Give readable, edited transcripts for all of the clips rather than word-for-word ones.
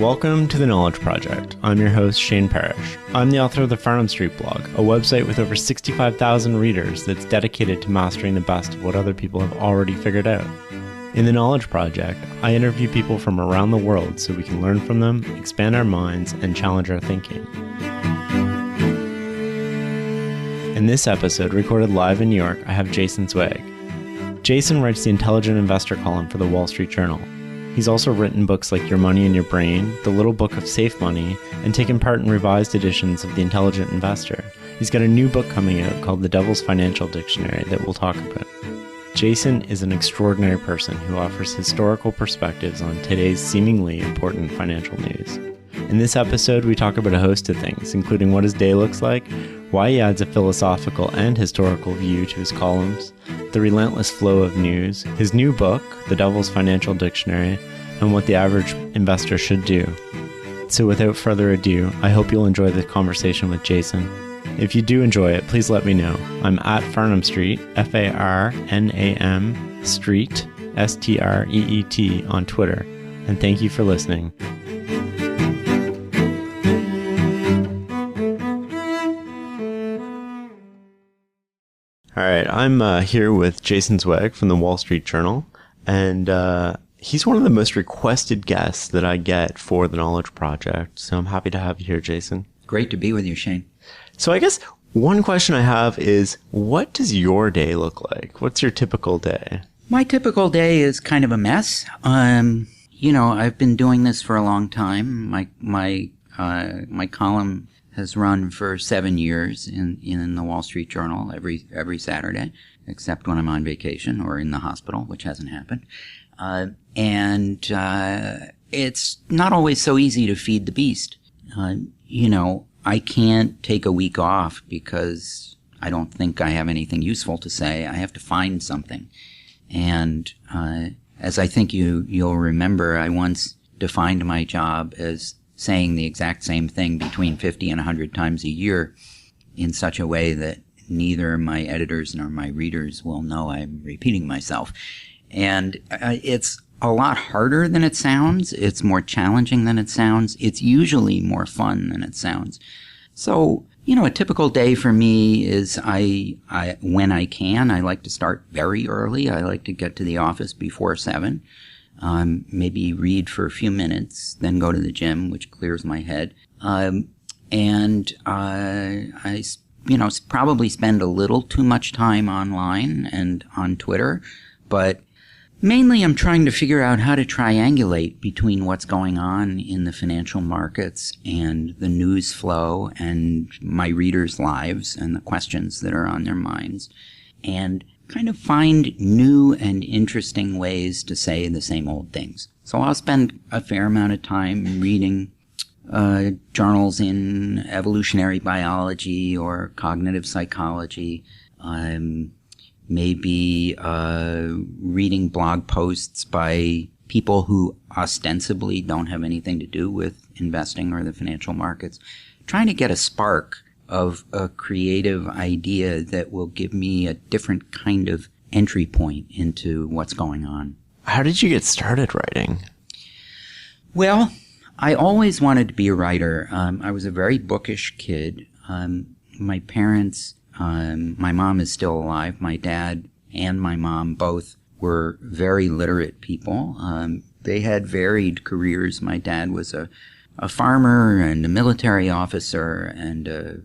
Welcome to The Knowledge Project. I'm your host, Shane Parrish. I'm the author of the Farnham Street blog, a website with over 65,000 readers that's dedicated to mastering the best of what other people have already figured out. In The Knowledge Project, I interview people from around the world so we can learn from them, expand our minds, and challenge our thinking. In this episode, recorded live in New York, I have Jason Zweig. Jason writes the Intelligent Investor column for the Wall Street Journal. He's also written books like Your Money in Your Brain, The Little Book of Safe Money, and taken part in revised editions of The Intelligent Investor. He's got a new book coming out called The Devil's Financial Dictionary that we'll talk about. Jason is an extraordinary person who offers historical perspectives on today's seemingly important financial news. In this episode, we talk about a host of things, including what his day looks like, why he adds a philosophical and historical view to his columns, the relentless flow of news, his new book, The Devil's Financial Dictionary, and what the average investor should do. So without further ado, I hope you'll enjoy the conversation with Jason. If you do enjoy it, please let me know. I'm at Farnham Street, Farnam Street, Street on Twitter, and thank you for listening. All right, I'm here with Jason Zweig from the Wall Street Journal, and he's one of the most requested guests that I get for the Knowledge Project, so I'm happy to have you here, Jason. Great to be with you, Shane. So I guess one question I have is, what does your day look like? What's your typical day? My typical day is kind of a mess. I've been doing this for a long time. My column has run for 7 years in the Wall Street Journal every Saturday, except when I'm on vacation or in the hospital, which hasn't happened. It's not always so easy to feed the beast. I can't take a week off because I don't think I have anything useful to say. I have to find something. And as I think you'll remember, I once defined my job as saying the exact same thing between 50 and 100 times a year in such a way that neither my editors nor my readers will know I'm repeating myself. And it's a lot harder than it sounds. It's more challenging than it sounds. It's usually more fun than it sounds. So, a typical day for me is when I can, I like to start very early. I like to get to the office before 7. Maybe read for a few minutes, then go to the gym, which clears my head. I probably spend a little too much time online and on Twitter, but mainly I'm trying to figure out how to triangulate between what's going on in the financial markets and the news flow and my readers' lives and the questions that are on their minds, and kind of find new and interesting ways to say the same old things. So I'll spend a fair amount of time reading journals in evolutionary biology or cognitive psychology, maybe reading blog posts by people who ostensibly don't have anything to do with investing or the financial markets, trying to get a spark of a creative idea that will give me a different kind of entry point into what's going on. How did you get started writing? Well, I always wanted to be a writer. I was a very bookish kid. My parents, my mom is still alive. My dad and my mom both were very literate people. They had varied careers. My dad was a farmer and a military officer and a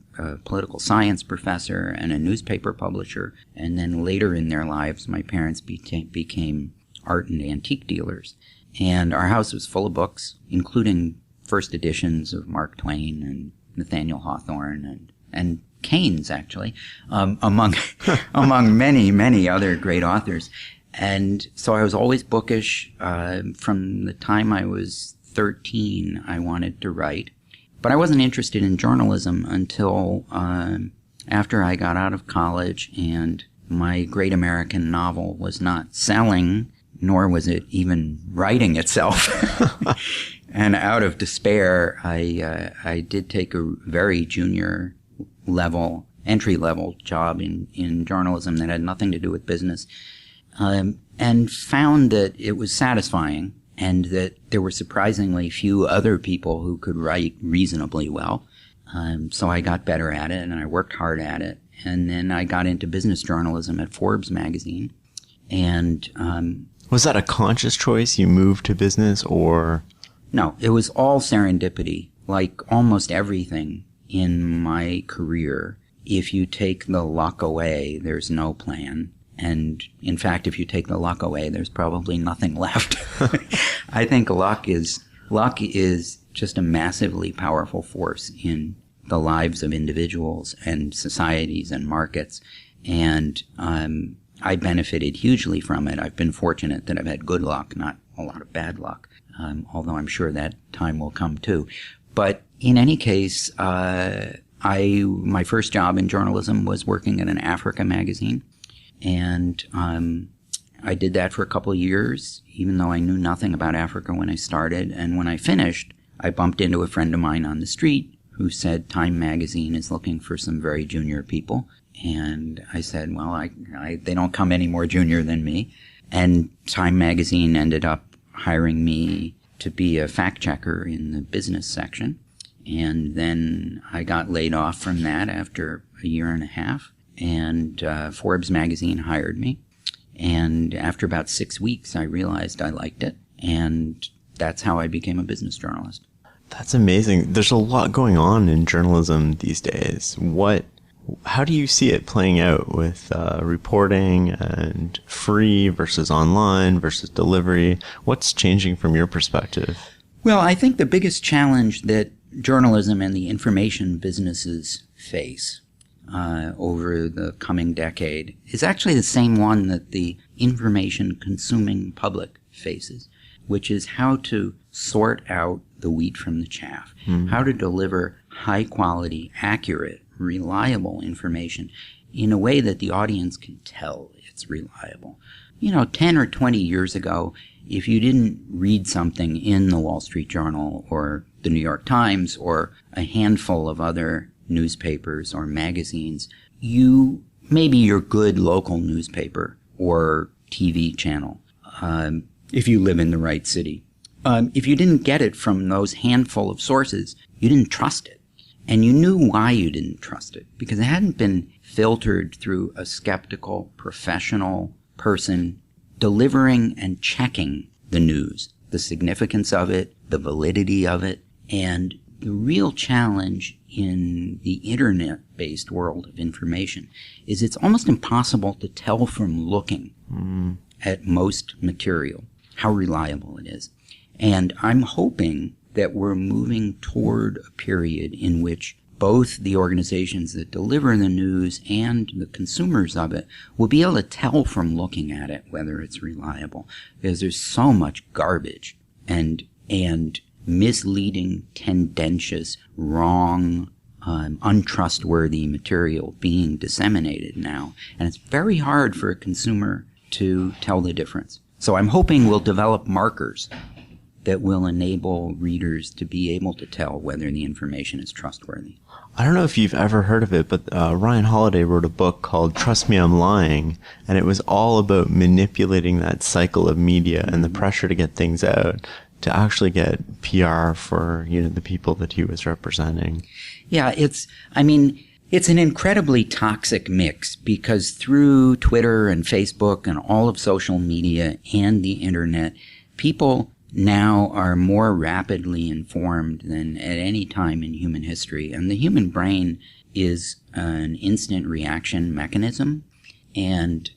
political science professor and a newspaper publisher. And then later in their lives, my parents became art and antique dealers. And our house was full of books, including first editions of Mark Twain and Nathaniel Hawthorne and Keynes, actually, among many, many other great authors. And so I was always bookish. From the time I was 13, I wanted to write. But I wasn't interested in journalism until after I got out of college and my great American novel was not selling, nor was it even writing itself. And out of despair, I did take a very junior level, entry-level job in journalism that had nothing to do with business, and found that it was satisfying and that there were surprisingly few other people who could write reasonably well. So I got better at it, and I worked hard at it. And then I got into business journalism at Forbes magazine. And was that a conscious choice? You moved to business, or? No, it was all serendipity. Like almost everything in my career, if you take the luck away, there's no plan. And in fact, if you take the luck away, there's probably nothing left. I think luck is just a massively powerful force in the lives of individuals and societies and markets. And I benefited hugely from it. I've been fortunate that I've had good luck, not a lot of bad luck, although I'm sure that time will come too. But in any case, my first job in journalism was working at an Africa magazine. And I did that for a couple of years, even though I knew nothing about Africa when I started. And when I finished, I bumped into a friend of mine on the street who said Time magazine is looking for some very junior people. And I said, well, they don't come any more junior than me. And Time magazine ended up hiring me to be a fact checker in the business section. And then I got laid off from that after a year and a half. And Forbes magazine hired me. And after about 6 weeks, I realized I liked it. And that's how I became a business journalist. That's amazing. There's a lot going on in journalism these days. How do you see it playing out with reporting and free versus online versus delivery? What's changing from your perspective? Well, I think the biggest challenge that journalism and the information businesses face over the coming decade is actually the same one that the information consuming public faces, which is how to sort out the wheat from the chaff, how to deliver high quality, accurate, reliable information in a way that the audience can tell it's reliable. 10 or 20 years ago, if you didn't read something in the Wall Street Journal or the New York Times or a handful of other newspapers or magazines, maybe your good local newspaper or TV channel, if you live in the right city. If you didn't get it from those handful of sources, you didn't trust it. And you knew why you didn't trust it, because it hadn't been filtered through a skeptical, professional person delivering and checking the news, the significance of it, the validity of it. And the real challenge in the internet-based world of information is it's almost impossible to tell from looking at most material how reliable it is. And I'm hoping that we're moving toward a period in which both the organizations that deliver the news and the consumers of it will be able to tell from looking at it whether it's reliable, because there's so much garbage and misleading, tendentious, wrong, untrustworthy material being disseminated now. And it's very hard for a consumer to tell the difference. So I'm hoping we'll develop markers that will enable readers to be able to tell whether the information is trustworthy. I don't know if you've ever heard of it, but Ryan Holiday wrote a book called Trust Me, I'm Lying, and it was all about manipulating that cycle of media and the pressure to get things out to actually get PR for the people that he was representing. Yeah, it's an incredibly toxic mix, because through Twitter and Facebook and all of social media and the internet, people now are more rapidly informed than at any time in human history. And the human brain is an instant reaction mechanism. And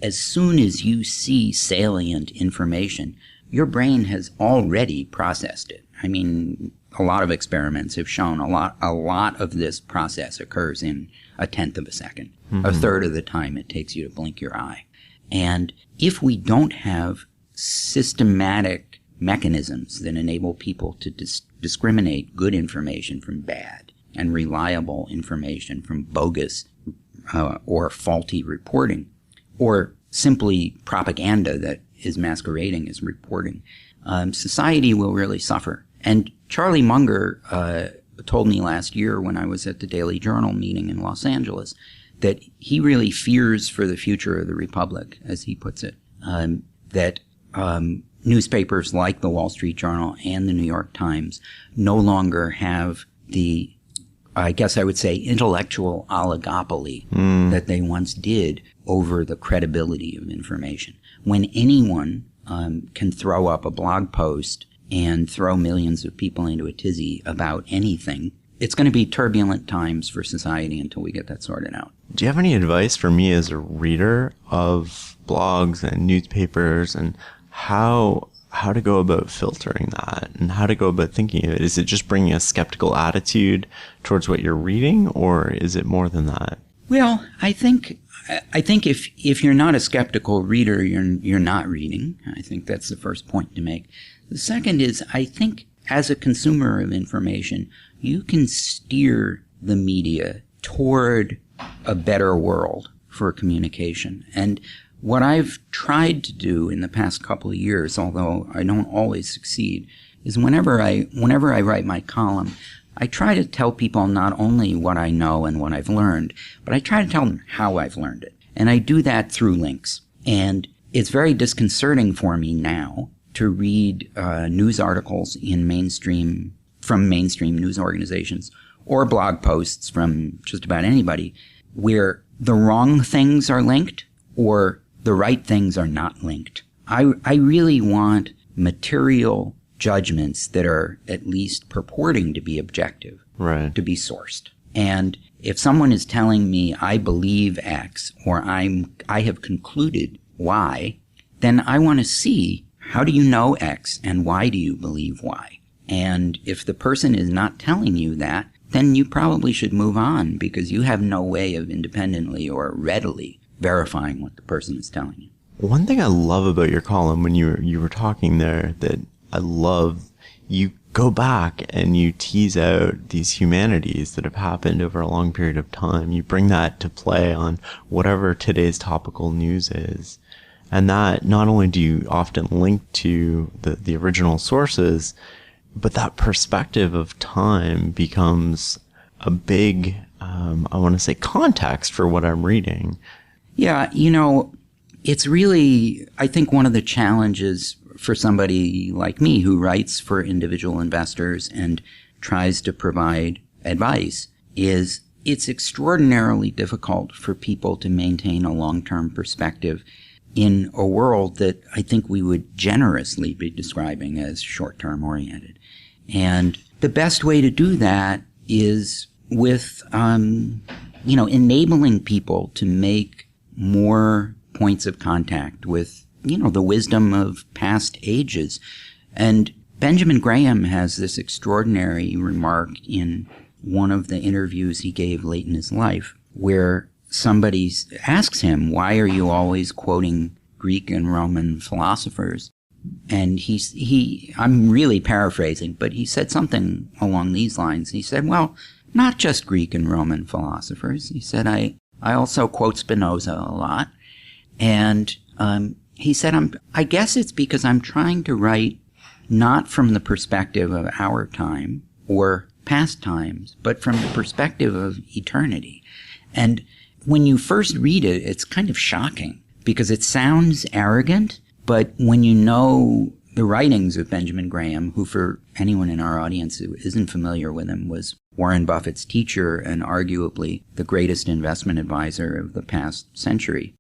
as soon as you see salient information, your brain has already processed it. A lot of experiments have shown a lot of this process occurs in a tenth of a second, a third of the time it takes you to blink your eye. And if we don't have systematic mechanisms that enable people to discriminate good information from bad and reliable information from bogus or faulty reporting, or simply propaganda that is masquerading as reporting, society will really suffer. And Charlie Munger told me last year when I was at the Daily Journal meeting in Los Angeles that he really fears for the future of the Republic, as he puts it, that newspapers like the Wall Street Journal and the New York Times no longer have the, I guess I would say, intellectual oligopoly that they once did over the credibility of information. When anyone can throw up a blog post and throw millions of people into a tizzy about anything, it's going to be turbulent times for society until we get that sorted out. Do you have any advice for me as a reader of blogs and newspapers, and how to go about filtering that and how to go about thinking of it? Is it just bringing a skeptical attitude towards what you're reading, or is it more than that? Well, I think if you're not a skeptical reader, you're not reading. I think that's the first point to make. The second is, I think as a consumer of information, you can steer the media toward a better world for communication. And what I've tried to do in the past couple of years, although I don't always succeed, is whenever I write my column, I try to tell people not only what I know and what I've learned, but I try to tell them how I've learned it. And I do that through links. And it's very disconcerting for me now to read news articles from mainstream news organizations or blog posts from just about anybody where the wrong things are linked or the right things are not linked. I really want material judgments that are at least purporting to be objective, right, to be sourced. And if someone is telling me I believe X or I have concluded Y, then I want to see, how do you know X and why do you believe Y? And if the person is not telling you that, then you probably should move on, because you have no way of independently or readily verifying what the person is telling you. One thing I love about your column, when you were talking there, that I love, you go back and you tease out these humanities that have happened over a long period of time. You bring that to play on whatever today's topical news is. And that not only do you often link to the original sources, but that perspective of time becomes a big, I want to say, context for what I'm reading. Yeah, it's really, I think, one of the challenges for somebody like me who writes for individual investors and tries to provide advice is it's extraordinarily difficult for people to maintain a long-term perspective in a world that I think we would generously be describing as short-term oriented. And the best way to do that is with, enabling people to make more points of contact with, the wisdom of past ages. And Benjamin Graham has this extraordinary remark in one of the interviews he gave late in his life, where somebody asks him, why are you always quoting Greek and Roman philosophers? And I'm really paraphrasing, but he said something along these lines. He said, well, not just Greek and Roman philosophers. He said, I also quote Spinoza a lot. And he said, I guess it's because I'm trying to write not from the perspective of our time or past times, but from the perspective of eternity. And when you first read it, it's kind of shocking because it sounds arrogant, but when you know the writings of Benjamin Graham, who for anyone in our audience who isn't familiar with him was Warren Buffett's teacher and arguably the greatest investment advisor of the past century,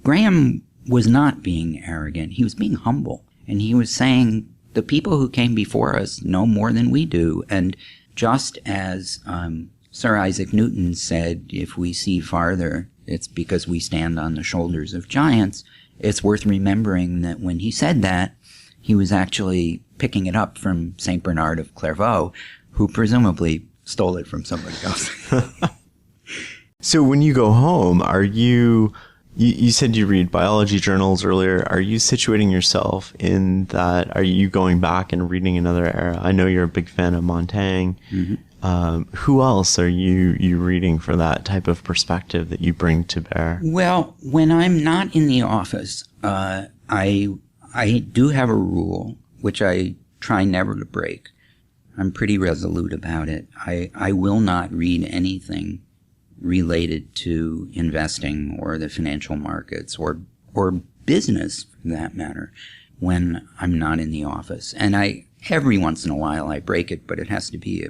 Graham was not being arrogant. He was being humble. And he was saying the people who came before us know more than we do. And just as Sir Isaac Newton said, if we see farther, it's because we stand on the shoulders of giants, it's worth remembering that when he said that, he was actually picking it up from St. Bernard of Clairvaux, who presumably stole it from somebody else. So when you go home, are you said you read biology journals earlier. Are you situating yourself in that? Are you going back and reading another era? I know you're a big fan of Montaigne. Mm-hmm. Who else are you reading for that type of perspective that you bring to bear? Well, when I'm not in the office, I do have a rule, which I try never to break. I'm pretty resolute about it. I will not read anything related to investing or the financial markets or business for that matter when I'm not in the office. And every once in a while I break it, but it has to be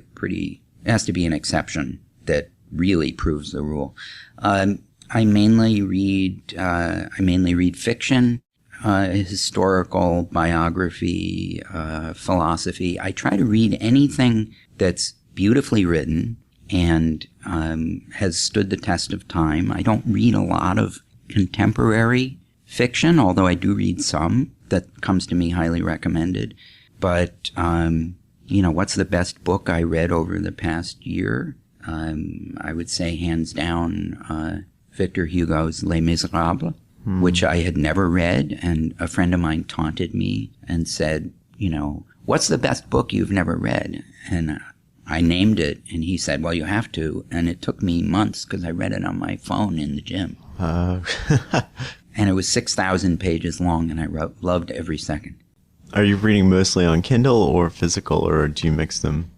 an exception that really proves the rule. I mainly read fiction, historical, biography, philosophy. I try to read anything that's beautifully written and has stood the test of time. I don't read a lot of contemporary fiction, although I do read some that comes to me highly recommended. But, what's the best book I read over the past year? I would say hands down Victor Hugo's Les Miserables, which I had never read, and a friend of mine taunted me and said, what's the best book you've never read? And I named it, and he said, well, you have to. And it took me months because I read it on my phone in the gym. And it was 6,000 pages long, and I loved every second. Are you reading mostly on Kindle or physical, or do you mix them?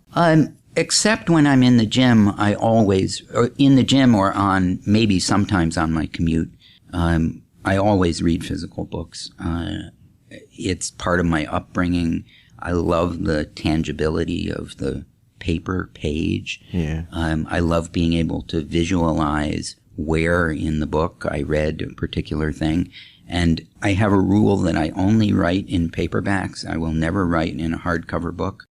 Except when I'm in the gym, I always, or in the gym or maybe sometimes on my commute, I always read physical books. It's part of my upbringing. I love the tangibility of the paper page. Yeah. I love being able to visualize where in the book I read a particular thing. And I have a rule that I only write in paperbacks. I will never write in a hardcover book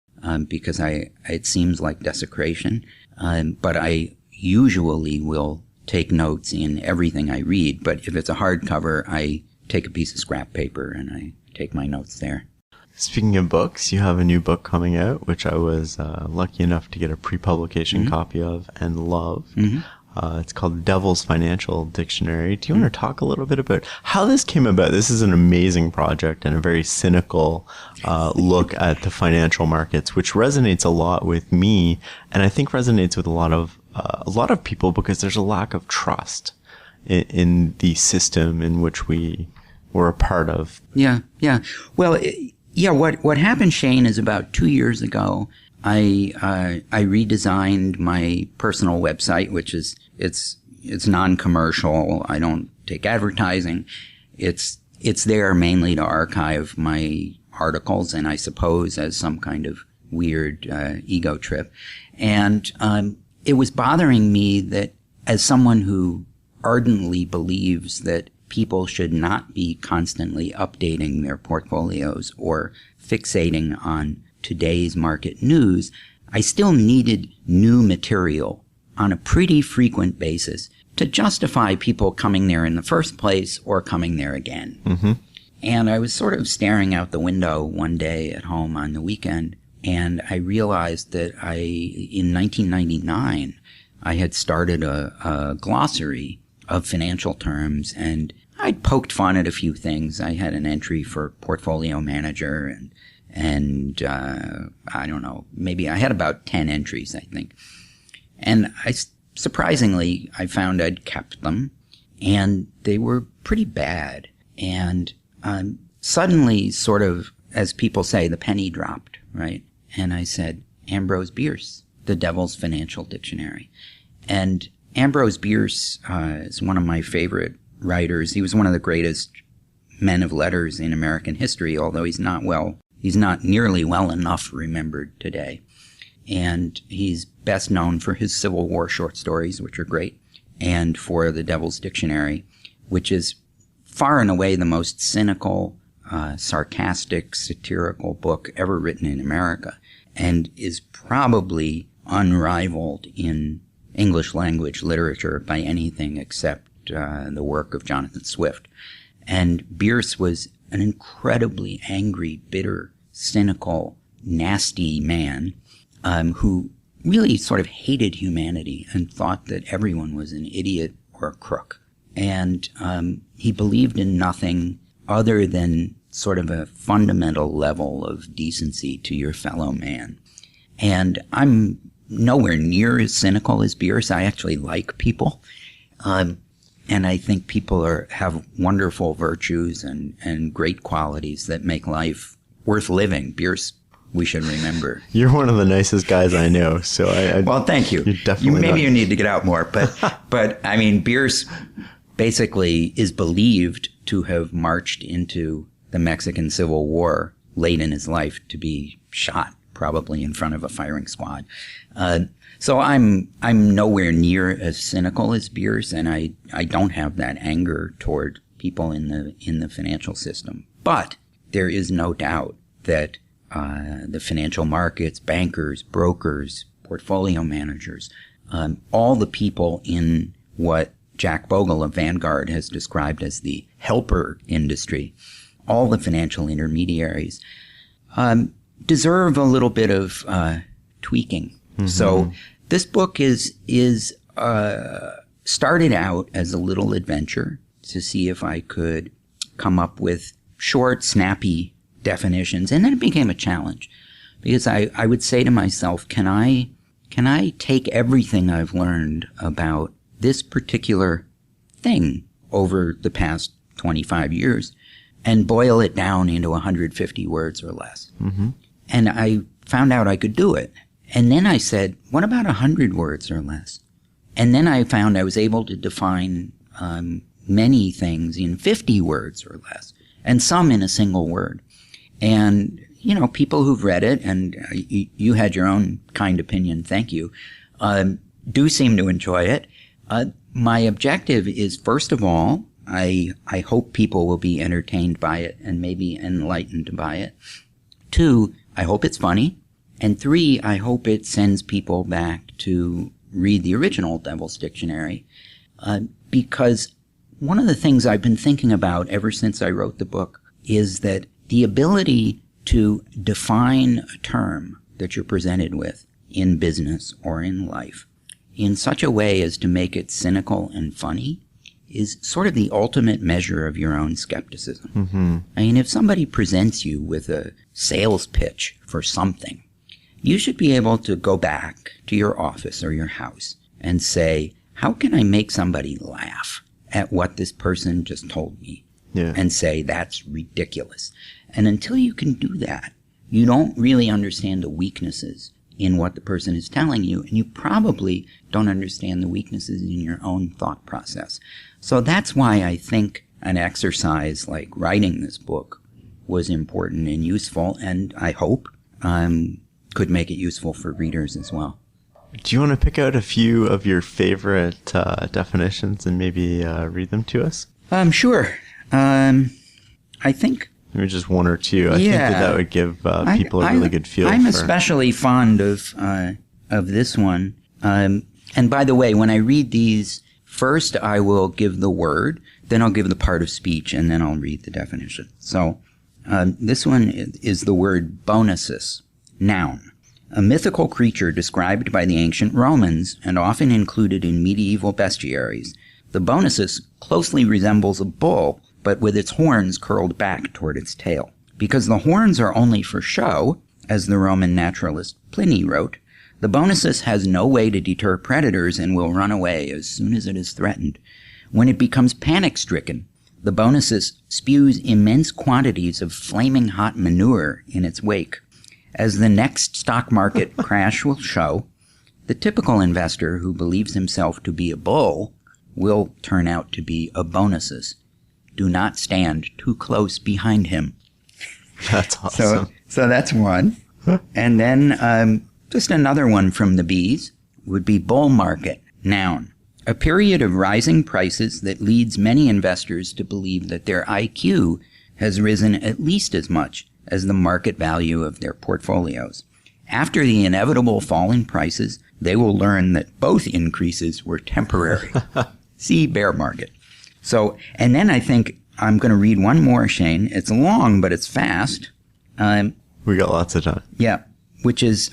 because it seems like desecration. But I usually will take notes in everything I read. But if it's a hardcover, I take a piece of scrap paper and I take my notes there. Speaking of books, you have a new book coming out, which I was lucky enough to get a pre-publication copy of and love. It's called Devil's Financial Dictionary. Do you want to talk a little bit about how this came about? This is an amazing project and a very cynical look at the financial markets, which resonates a lot with me, and I think resonates with a lot of people because there's a lack of trust in the system in which we were a part of. Yeah. Well, what happened, Shane, is about 2 years ago, I redesigned my personal website, which is it's non-commercial. I don't take advertising. It's there mainly to archive my articles, and I suppose as some kind of weird ego trip. And it was bothering me that as someone who ardently believes that people should not be constantly updating their portfolios or fixating on today's market news, I still needed new material on a pretty frequent basis to justify people coming there in the first place or coming there again. And I was sort of staring out the window one day at home on the weekend, and I realized that in 1999, I had started a glossary of financial terms, and I'd poked fun at a few things. I had an entry for portfolio manager, and I don't know, maybe I had about 10 entries, I think. And surprisingly, I found I'd kept them, and they were pretty bad. And suddenly, sort of, as people say, the penny dropped, right? And I said, Ambrose Bierce, The Devil's Financial Dictionary. And Ambrose Bierce is one of my favorite writers. He was one of the greatest men of letters in American history, although he's not nearly well enough remembered today. And he's best known for his Civil War short stories, which are great, and for The Devil's Dictionary, which is far and away the most cynical, sarcastic, satirical book ever written in America, and is probably unrivaled in English language literature by anything except the work of Jonathan Swift. And Bierce was an incredibly angry, bitter, cynical, nasty man who really sort of hated humanity and thought that everyone was an idiot or a crook. And he believed in nothing other than sort of a fundamental level of decency to your fellow man. And I'm nowhere near as cynical as Bierce. I actually like people. And I think people have wonderful virtues and great qualities that make life worth living. Bierce, we should remember. You're one of the nicest guys I know, so well, thank you. You're definitely you need to get out more, but I mean, Bierce basically is believed to have marched into the Mexican Civil War late in his life to be shot, probably in front of a firing squad. So I'm nowhere near as cynical as Bierce, and I don't have that anger toward people in the financial system. But there is no doubt that the financial markets, bankers, brokers, portfolio managers, all the people in what Jack Bogle of Vanguard has described as the helper industry, all the financial intermediaries, deserve a little bit of tweaking. Mm-hmm. So this book is started out as a little adventure to see if I could come up with short, snappy definitions, and then it became a challenge because I would say to myself, can I take everything I've learned about this particular thing over the past 25 years and boil it down into 150 words or less? Mm-hmm. And I found out I could do it. And then I said, what about 100 words or less? And then I found I was able to define many things in 50 words or less, and some in a single word. And, you know, people who've read it, and you had your own kind opinion, thank you, do seem to enjoy it. My objective is, first of all, I hope people will be entertained by it and maybe enlightened by it. 2, I hope it's funny. And 3, I hope it sends people back to read the original Devil's Dictionary, because one of the things I've been thinking about ever since I wrote the book is that the ability to define a term that you're presented with in business or in life in such a way as to make it cynical and funny is sort of the ultimate measure of your own skepticism. Mm-hmm. I mean, if somebody presents you with a sales pitch for something, you should be able to go back to your office or your house and say, how can I make somebody laugh at what this person just told me? Yeah. And say, that's ridiculous. And until you can do that, you don't really understand the weaknesses in what the person is telling you, and you probably don't understand the weaknesses in your own thought process. So that's why I think an exercise like writing this book was important and useful, and I hope could make it useful for readers as well. Do you want to pick out a few of your favorite definitions and maybe read them to us? Sure. I think maybe just one or two. I think that would give people a really good feel. I'm especially fond of this one. And by the way, when I read these, first I will give the word, then I'll give the part of speech, and then I'll read the definition. So this one is the word bonusus, noun. A mythical creature described by the ancient Romans and often included in medieval bestiaries. The bonusus closely resembles a bull, but with its horns curled back toward its tail. Because the horns are only for show, as the Roman naturalist Pliny wrote, the bonusus has no way to deter predators and will run away as soon as it is threatened. When it becomes panic-stricken, the bonusus spews immense quantities of flaming hot manure in its wake. As the next stock market crash will show, the typical investor who believes himself to be a bull will turn out to be a bonusus. Do not stand too close behind him. That's awesome. So that's one. And then just another one from the bees would be bull market, noun. A period of rising prices that leads many investors to believe that their IQ has risen at least as much as the market value of their portfolios. After the inevitable fall in prices, they will learn that both increases were temporary. See bear market. So, and then I think I'm going to read one more, Shane. It's long, but it's fast. We got lots of time. Yeah, which is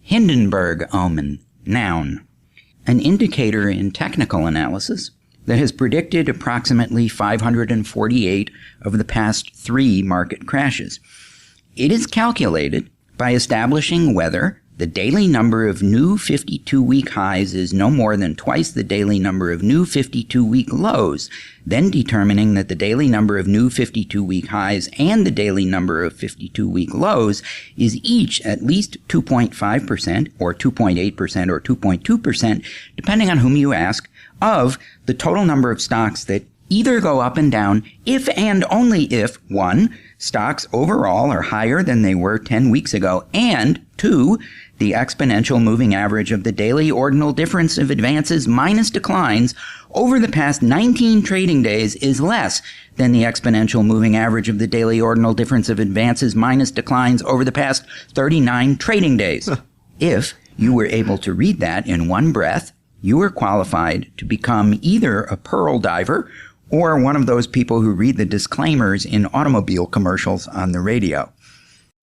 Hindenburg omen, noun. An indicator in technical analysis that has predicted approximately 548 of the past 3 market crashes. It is calculated by establishing whether the daily number of new 52-week highs is no more than twice the daily number of new 52-week lows, then determining that the daily number of new 52-week highs and the daily number of 52-week lows is each at least 2.5% or 2.8% or 2.2%, depending on whom you ask, of the total number of stocks that either go up and down if and only if, 1, stocks overall are higher than they were 10 weeks ago, and 2, the exponential moving average of the daily ordinal difference of advances minus declines over the past 19 trading days is less than the exponential moving average of the daily ordinal difference of advances minus declines over the past 39 trading days. If you were able to read that in one breath, you were qualified to become either a pearl diver or one of those people who read the disclaimers in automobile commercials on the radio.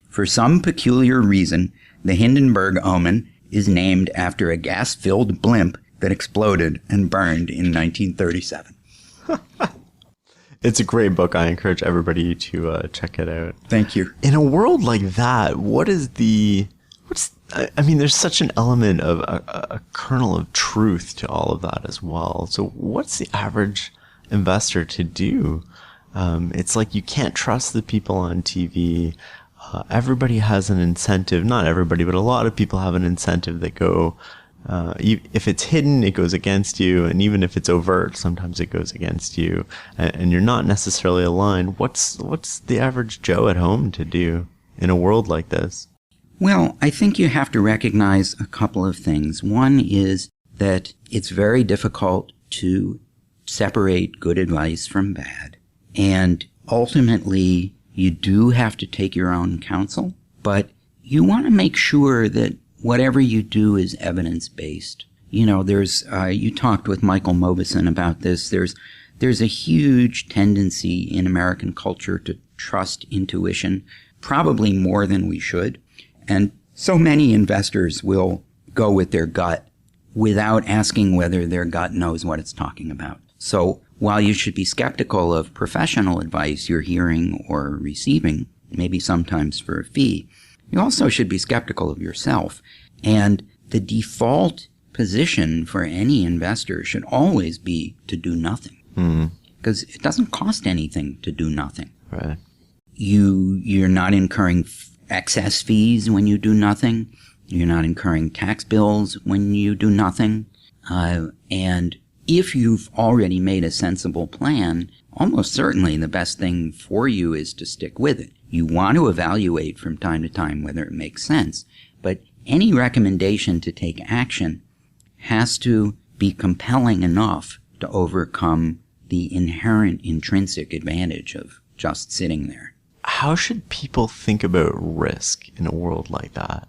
For some peculiar reason, the Hindenburg omen is named after a gas-filled blimp that exploded and burned in 1937. It's a great book. I encourage everybody to check it out. Thank you. In a world like that, there's such an element of a kernel of truth to all of that as well. So what's the average investor to do? It's like you can't trust the people on TV. Everybody has an incentive. Not everybody, but a lot of people have an incentive that go, if it's hidden, it goes against you. And even if it's overt, sometimes it goes against you. And you're not necessarily aligned. What's the average Joe at home to do in a world like this? Well, I think you have to recognize a couple of things. One is that it's very difficult to separate good advice from bad. And ultimately, you do have to take your own counsel, but you want to make sure that whatever you do is evidence-based. You know, you talked with Michael Mauboussin about this. There's a huge tendency in American culture to trust intuition, probably more than we should. And so many investors will go with their gut without asking whether their gut knows what it's talking about. So while you should be skeptical of professional advice you're hearing or receiving, maybe sometimes for a fee, you also should be skeptical of yourself. And the default position for any investor should always be to do nothing. Because it doesn't cost anything to do nothing. Right. You're not incurring excess fees when you do nothing. You're not incurring tax bills when you do nothing. And if you've already made a sensible plan, almost certainly the best thing for you is to stick with it. You want to evaluate from time to time whether it makes sense, but any recommendation to take action has to be compelling enough to overcome the inherent intrinsic advantage of just sitting there. How should people think about risk in a world like that?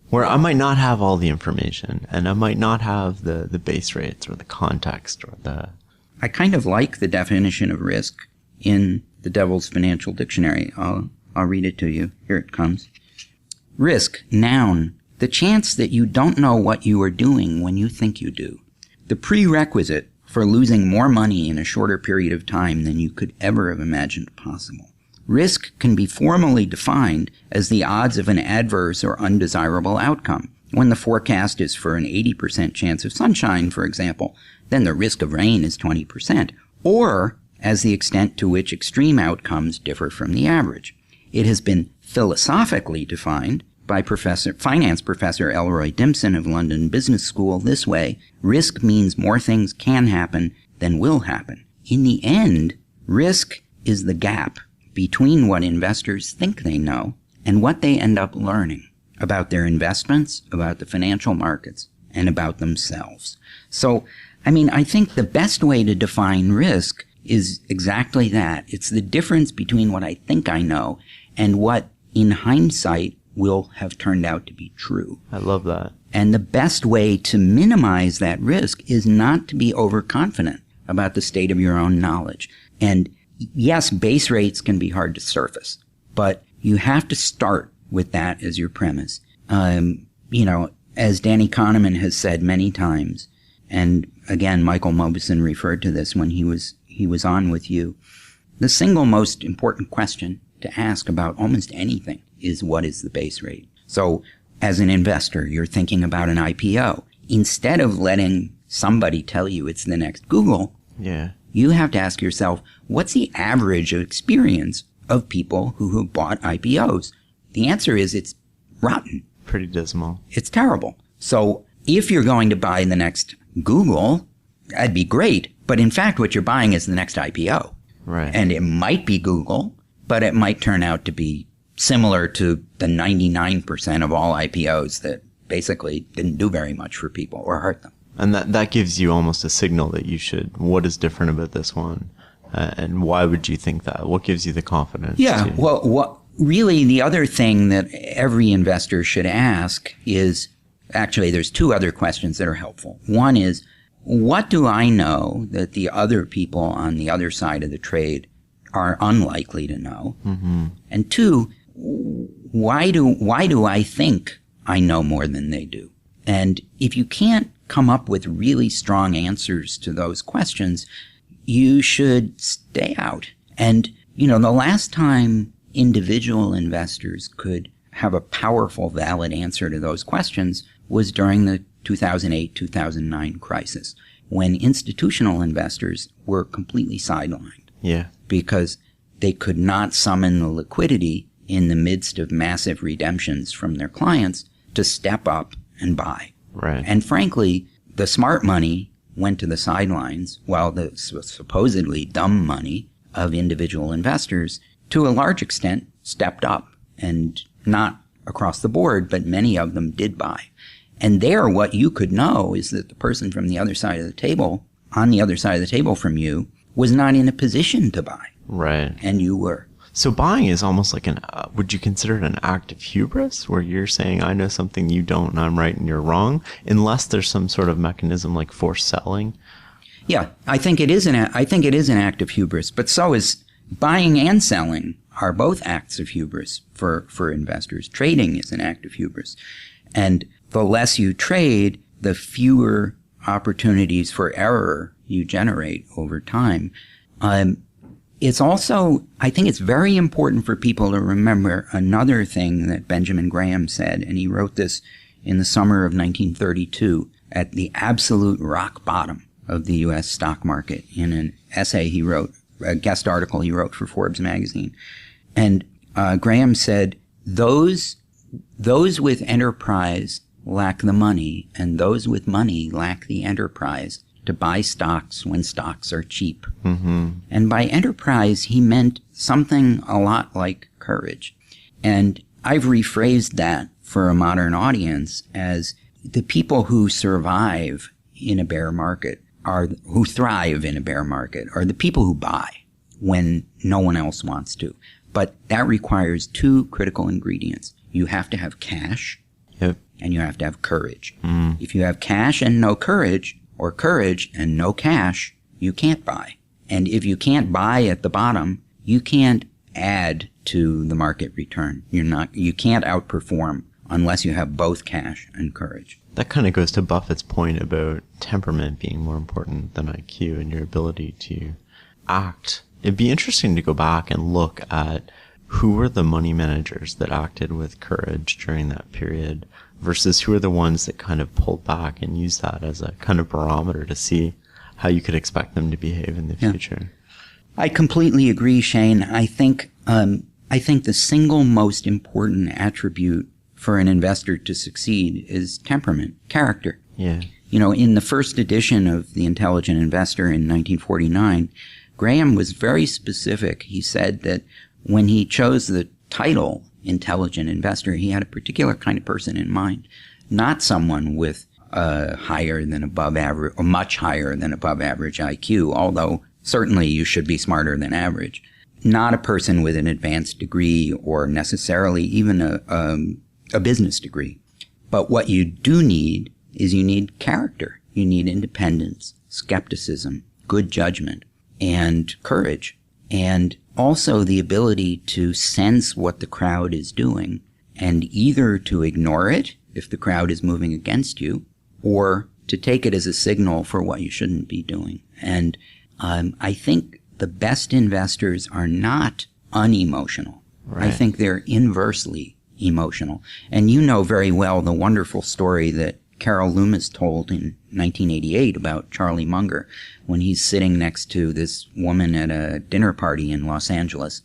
Where I might not have all the information and I might not have the base rates or the context or the... I kind of like the definition of risk in the Devil's Financial Dictionary. I'll read it to you. Here it comes. Risk, noun, the chance that you don't know what you are doing when you think you do. The prerequisite for losing more money in a shorter period of time than you could ever have imagined possible. Risk can be formally defined as the odds of an adverse or undesirable outcome. When the forecast is for an 80% chance of sunshine, for example, then the risk of rain is 20%, or as the extent to which extreme outcomes differ from the average. It has been philosophically defined by finance professor Elroy Dimson of London Business School this way: risk means more things can happen than will happen. In the end, risk is the gap between what investors think they know and what they end up learning about their investments, about the financial markets, and about themselves. So, I think the best way to define risk is exactly that. It's the difference between what I think I know and what, in hindsight, will have turned out to be true. I love that. And the best way to minimize that risk is not to be overconfident about the state of your own knowledge. And yes, base rates can be hard to surface, but you have to start with that as your premise. As Danny Kahneman has said many times, and again, Michael Mauboussin referred to this when he was on with you, the single most important question to ask about almost anything is, what is the base rate? So as an investor, you're thinking about an IPO. Instead of letting somebody tell you it's the next Google, you have to ask yourself, what's the average of experience of people who have bought IPOs? The answer is it's rotten. Pretty dismal. It's terrible. So if you're going to buy the next Google, that'd be great, But in fact, what you're buying is the next IPO. Right. And it might be Google, but it might turn out to be similar to the 99% of all IPOs that basically didn't do very much for people or hurt them. And that gives you almost a signal that you should, what is different about this one? And why would you think that? What gives you the confidence? Yeah, well, really the other thing that every investor should ask is, actually there's two other questions that are helpful. One is, what do I know that the other people on the other side of the trade are unlikely to know? Mm-hmm. And two, why do I think I know more than they do? And if you can't come up with really strong answers to those questions, you should stay out. And, the last time individual investors could have a powerful, valid answer to those questions was during the 2008-2009 crisis, when institutional investors were completely sidelined. Yeah. Because they could not summon the liquidity in the midst of massive redemptions from their clients to step up and buy. Right. And frankly, the smart money went to the sidelines, while the supposedly dumb money of individual investors, to a large extent, stepped up. And not across the board, but many of them did buy. And there, what you could know is that the person from the other side of the table, on the other side of the table from you, was not in a position to buy. Right. And you were. So buying is almost like would you consider it an act of hubris, where you're saying, I know something you don't and I'm right and you're wrong, unless there's some sort of mechanism like forced selling? Yeah, I think it is an act of hubris, but so is buying and selling are both acts of hubris for investors. Trading is an act of hubris. And the less you trade, the fewer opportunities for error you generate over time. It's also, I think it's very important for people to remember another thing that Benjamin Graham said, and he wrote this in the summer of 1932 at the absolute rock bottom of the U.S. stock market in an essay he wrote, a guest article he wrote for Forbes magazine. And Graham said, those with enterprise lack the money, and those with money lack the enterprise to buy stocks when stocks are cheap. Mm-hmm. And by enterprise, he meant something a lot like courage. And I've rephrased that for a modern audience as the people who survive in a bear market who thrive in a bear market are the people who buy when no one else wants to. But that requires two critical ingredients. You have to have cash, yep, and you have to have courage. Mm. If you have cash and no courage, or courage and no cash, you can't buy. And if you can't buy at the bottom, you can't add to the market return. You can't outperform unless you have both cash and courage. That kind of goes to Buffett's point about temperament being more important than IQ and your ability to act. It'd be interesting to go back and look at who were the money managers that acted with courage during that period versus who are the ones that kind of pulled back and used that as a kind of barometer to see how you could expect them to behave in the future. I completely agree, Shane. I think the single most important attribute for an investor to succeed is temperament, character. Yeah. In the first edition of The Intelligent Investor in 1949, Graham was very specific. He said that when he chose the title Intelligent Investor, he had a particular kind of person in mind, not someone with higher than above average or much higher than above average IQ, although certainly you should be smarter than average. Not a person with an advanced degree or necessarily even a business degree. But what you do need is you need character. You need independence, skepticism, good judgment, and courage. And also the ability to sense what the crowd is doing and either to ignore it if the crowd is moving against you or to take it as a signal for what you shouldn't be doing. And I think the best investors are not unemotional. Right. I think they're inversely emotional. And you know very well the wonderful story that Carol Loomis told in 1988 about Charlie Munger when he's sitting next to this woman at a dinner party in Los Angeles.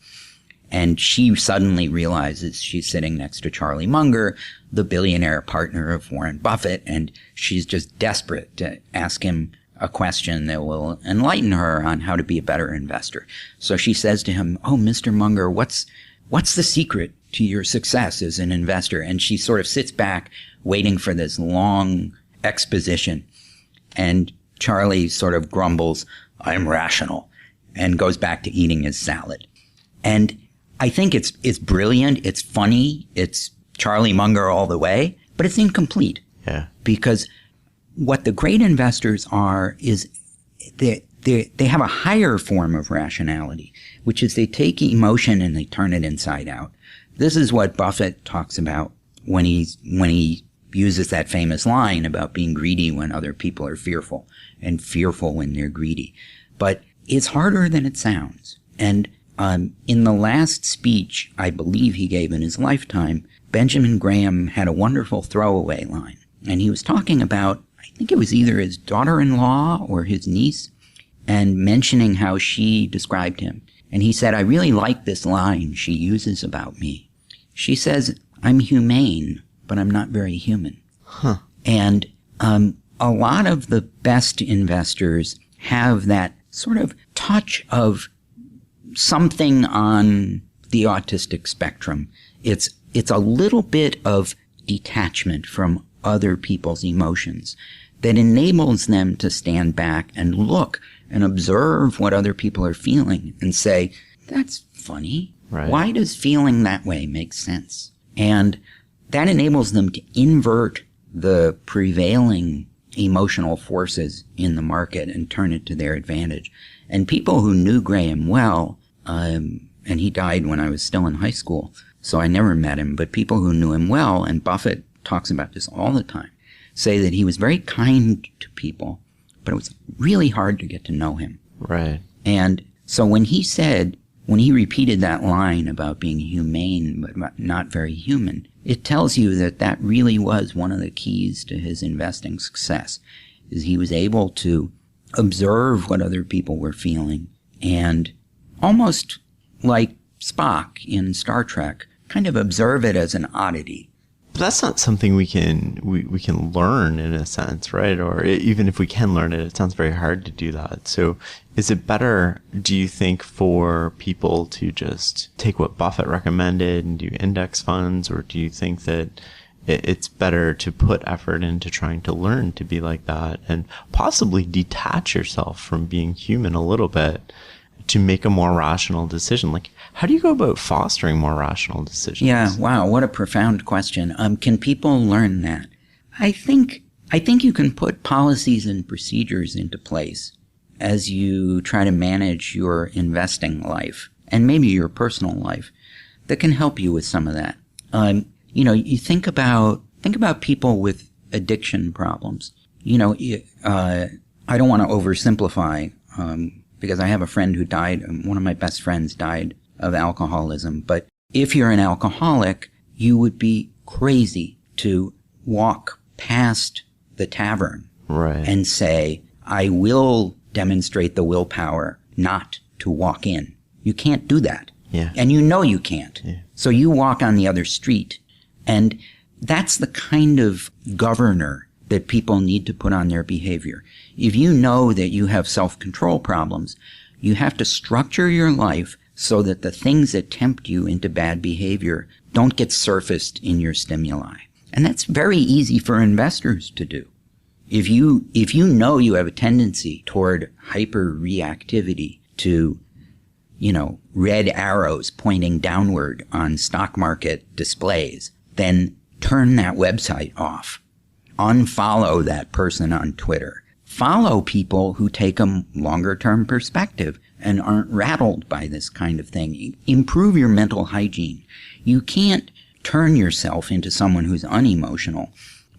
And she suddenly realizes she's sitting next to Charlie Munger, the billionaire partner of Warren Buffett, and she's just desperate to ask him a question that will enlighten her on how to be a better investor. So she says to him, "Oh, Mr. Munger, what's the secret to your success as an investor?" And she sort of sits back waiting for this long exposition. And Charlie sort of grumbles, "I'm rational," and goes back to eating his salad. And I think it's brilliant. It's funny. It's Charlie Munger all the way, but it's incomplete. Yeah. Because what the great investors are is they have a higher form of rationality, which is they take emotion and they turn it inside out. This is what Buffett talks about when he uses that famous line about being greedy when other people are fearful and fearful when they're greedy. But it's harder than it sounds. And in the last speech I believe he gave in his lifetime, Benjamin Graham had a wonderful throwaway line. And he was talking about, I think it was either his daughter-in-law or his niece, and mentioning how she described him. And he said, "I really like this line she uses about me. She says, 'I'm humane, but I'm not very human.'" Huh. And a lot of the best investors have that sort of touch of something on the autistic spectrum. It's a little bit of detachment from other people's emotions that enables them to stand back and look and observe what other people are feeling and say, "That's funny. Right. Why does feeling that way make sense?" And that enables them to invert the prevailing emotional forces in the market and turn it to their advantage. And people who knew Graham well, and he died when I was still in high school, so I never met him, but people who knew him well, and Buffett talks about this all the time, say that he was very kind to people, but it was really hard to get to know him. Right. And so when he repeated that line about being humane but not very human, it tells you that that really was one of the keys to his investing success, is he was able to observe what other people were feeling and almost like Spock in Star Trek, kind of observe it as an oddity. But that's not something we can learn in a sense, right? Or even if we can learn it, it sounds very hard to do that. So is it better, do you think, for people to just take what Buffett recommended and do index funds? Or do you think that it's better to put effort into trying to learn to be like that and possibly detach yourself from being human a little bit to make a more rational decision? Like, how do you go about fostering more rational decisions? Yeah, wow, what a profound question. Can people learn that? I think you can put policies and procedures into place as you try to manage your investing life and maybe your personal life that can help you with some of that. You think about people with addiction problems. I don't want to oversimplify, because I have a friend who died, one of my best friends died of alcoholism. But if you're an alcoholic, you would be crazy to walk past the tavern Right. and say, "I will demonstrate the willpower not to walk in." You can't do that. Yeah. And you know you can't. Yeah. So you walk on the other street. And that's the kind of governor that people need to put on their behavior. If you know that you have self-control problems, you have to structure your life so that the things that tempt you into bad behavior don't get surfaced in your stimuli. And that's very easy for investors to do. If you know you have a tendency toward hyper-reactivity to, red arrows pointing downward on stock market displays, then turn that website off. Unfollow that person on Twitter. Follow people who take a longer-term perspective and aren't rattled by this kind of thing. Improve your mental hygiene. You can't turn yourself into someone who's unemotional,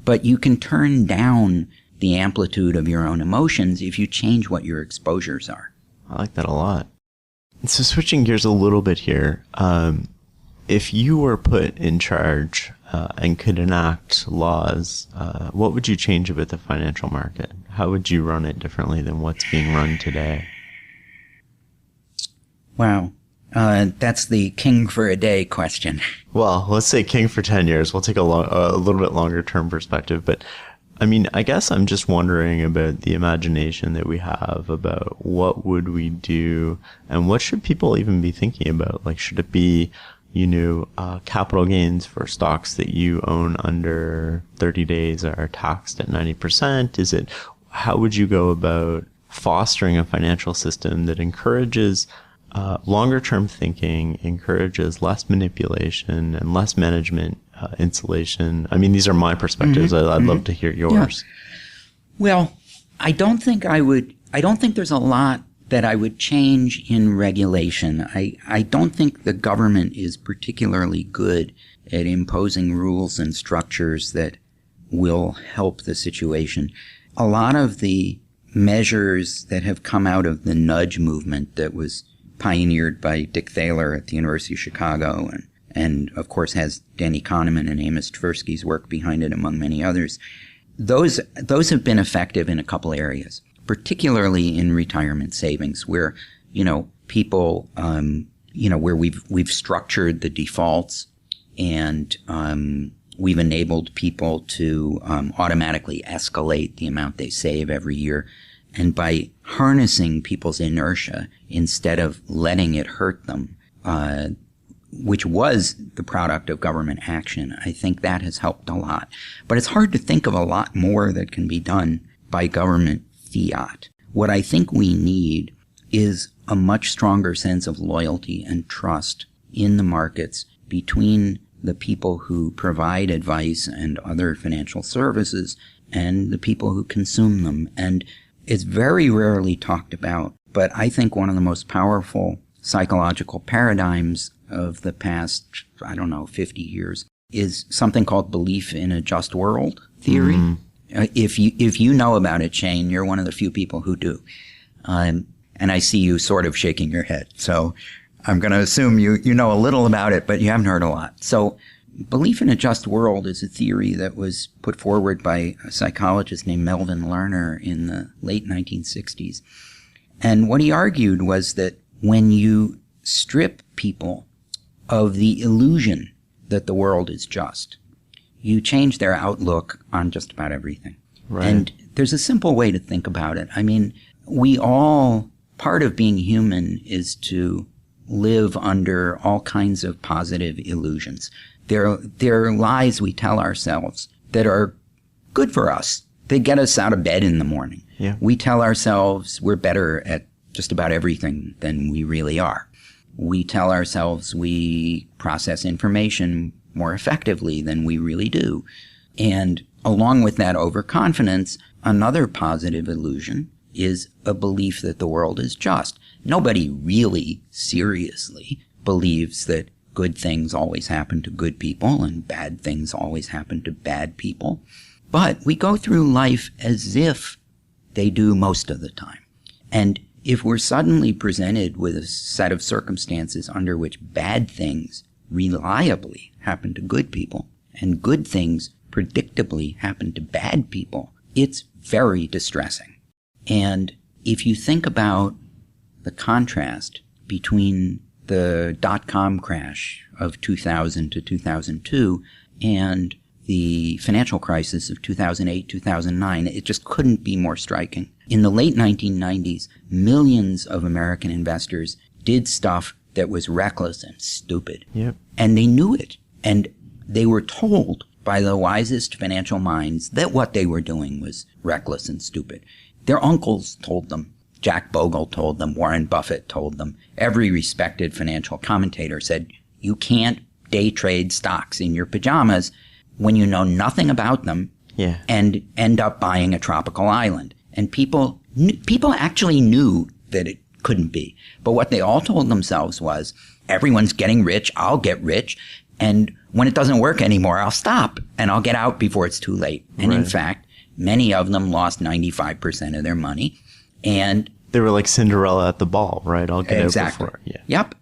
but you can turn down the amplitude of your own emotions if you change what your exposures are. I like that a lot. So switching gears a little bit here, if you were put in charge and could enact laws, what would you change about the financial market? How would you run it differently than what's being run today? Wow. That's the king for a day question. Well, let's say king for 10 years. We'll take a little bit longer term perspective. But I mean, I guess I'm just wondering about the imagination that we have about what would we do and what should people even be thinking about? Like, should it be, capital gains for stocks that you own under 30 days are taxed at 90%? How would you go about fostering a financial system that encourages longer term thinking, encourages less manipulation and less management insulation? I mean, these are my perspectives. I'd love to hear yours. Yeah. Well, I don't think there's a lot that I would change in regulation. I don't think the government is particularly good at imposing rules and structures that will help the situation. A lot of the measures that have come out of the nudge movement that was pioneered by Dick Thaler at the University of Chicago and of course has Danny Kahneman and Amos Tversky's work behind it, among many others, those have been effective in a couple areas, particularly in retirement savings, where, people, where we've structured the defaults and we've enabled people to automatically escalate the amount they save every year. And by harnessing people's inertia instead of letting it hurt them, which was the product of government action, I think that has helped a lot. But it's hard to think of a lot more that can be done by government fiat. What I think we need is a much stronger sense of loyalty and trust in the markets between the people who provide advice and other financial services and the people who consume them. And it's very rarely talked about, but I think one of the most powerful psychological paradigms of the past, 50 years is something called belief in a just world theory. If you know about it, Shane, you're one of the few people who do. And I see you sort of shaking your head. So I'm going to assume you know a little about it, but you haven't heard a lot. So belief in a just world is a theory that was put forward by a psychologist named Melvin Lerner in the late 1960s. And what he argued was that when you strip people of the illusion that the world is just, you change their outlook on just about everything. Right. And there's a simple way to think about it. I mean, part of being human is to live under all kinds of positive illusions. There are lies we tell ourselves that are good for us. They get us out of bed in the morning. Yeah. We tell ourselves we're better at just about everything than we really are. We tell ourselves we process information more effectively than we really do. And along with that overconfidence, another positive illusion is a belief that the world is just. Nobody really seriously believes that good things always happen to good people and bad things always happen to bad people. But we go through life as if they do most of the time. And if we're suddenly presented with a set of circumstances under which bad things reliably happen to good people and good things predictably happen to bad people, it's very distressing. And if you think about the contrast between the dot-com crash of 2000 to 2002 and the financial crisis of 2008, 2009, it just couldn't be more striking. In the late 1990s, millions of American investors did stuff that was reckless and stupid. Yep. And they knew it. And they were told by the wisest financial minds that what they were doing was reckless and stupid. Their uncles told them. Jack Bogle told them. Warren Buffett told them. Every respected financial commentator said, you can't day trade stocks in your pajamas when you know nothing about them and end up buying a tropical island. And people actually knew that it couldn't be. But what they all told themselves was, everyone's getting rich, I'll get rich, and when it doesn't work anymore, I'll stop, and I'll get out before it's too late. And in fact, many of them lost 95% of their money. And they were like Cinderella at the ball, right? I'll get out before. Yeah. Yep.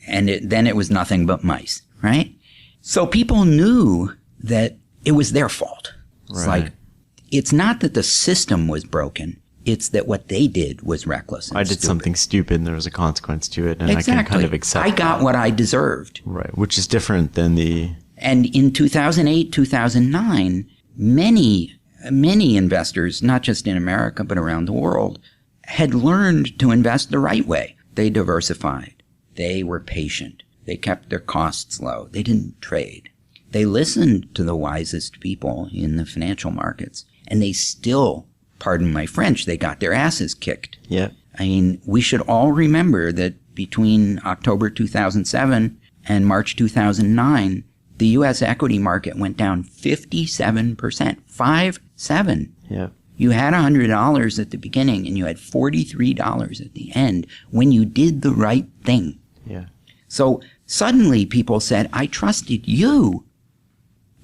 And then it was nothing but mice, right? So people knew that it was their fault. It's like, it's not that the system was broken. It's that what they did was reckless and I did stupid. something stupid and there was a consequence to it. And exactly. I can kind of accept I got what I deserved. Right. Which is different than the... And in 2008, 2009, many many investors, not just in America, but around the world, had learned to invest the right way. They diversified. They were patient. They kept their costs low. They didn't trade. They listened to the wisest people in the financial markets, and they still, pardon my French, they got their asses kicked. Yeah. I mean, we should all remember that between October 2007 and March 2009, the U.S. equity market went down 57%. 5-7. Yeah. You had $100 at the beginning and you had $43 at the end when you did the right thing. Yeah. So suddenly people said, I trusted you.